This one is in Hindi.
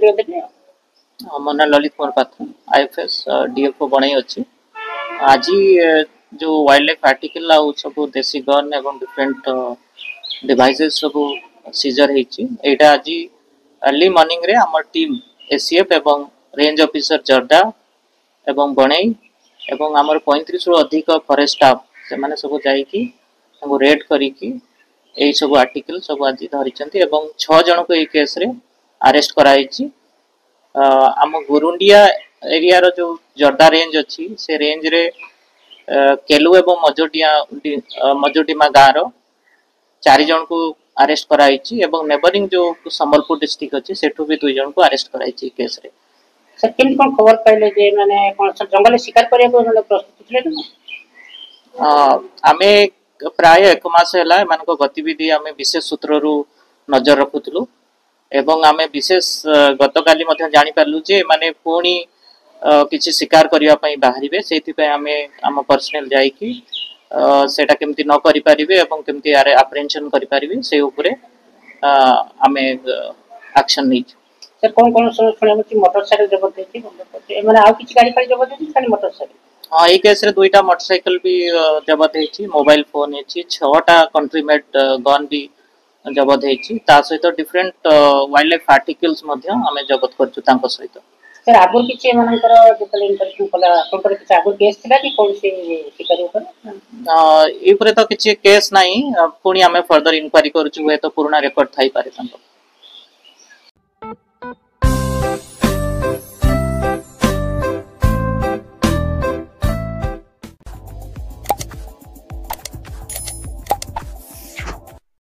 टिके देबे। मो ना ललित कुमार पात्र आईएफएस डीएफओ बणाई अछि। आज जो वाइल्ड लाइफ आर्टिकल आउ सब देसी गन एवं डिफरेंट डिवाइसेस सब सीजर हेछि। एटा आज अर्ली मॉर्निंग रे हमर टीम एसीएफ एवं रेंज ऑफिसर जर्दा एवं बणाई एवं हमर 35 रु अधिक फॉरेस्ट स्टाफ से माने सब जाई कि हमको रेड करी कि एई सब आर्टिकल सब आज धरिचंती एवं 6 जन को ए केस रे अरेस्ट कराइछि। आम गुरुंडिया एरिया रो जो जर्दा रेंज अच्छी से रेंज रे केलु एवं मजोटिमा गाँव रो 4 जन को अरेस्ट कराइछि एवं नेबरिंग जो संबलपुर डिस्ट्रिक्ट अच्छी सेठू भी 2 जन को अरेस्ट कराइछि केस रे। सर केन कोन खबर पाइले जे माने कोन जंगल शिकार करिया को प्रस्तुत थिले न? आमे प्राय 1 मास हैला मानको गतिविधि आमे विशेष सूत्र रु नजर रखुतलु एवं आमे विशेष गतकाली मध्य जानि पारलु जे माने पुणी किछि शिकार करिया पई बाहरिबे सेति पई आमे आम पर्सनल जाई कि सेटा केमति न करि परिबे एवं केमति आरे अप्रेंशन करि परिबे से ऊपरे आमे एक्शन नै। सर कोन सुने मति मोटरसाइकिल जब्त हेछि माने आ किछि गाड़ी जब्त हेछि खाली मोटरसाइकिल? हां ए केस रे 2टा मोटरसाइकिल भी जब्त हेछि, मोबाइल फोन हेछि, 6टा कंट्री मेड गन भी जब्त हेछि ता सहित डिफरेंट वाइल्ड लाइफ आर्टिकल्स मध्य हमें जब्त करछु तांको सहित। सर आगुर किछि मानकर जेतले इंटरव्यू कला कोनकर किछि आगुर केस थिला कि कोन से शिकारी ऊपर? ए ऊपर तो किछि केस नाही, पुणी हमें फर्दर इंक्वायरी करछु, हे तो पुराना रिकॉर्ड थाई पारे तांको।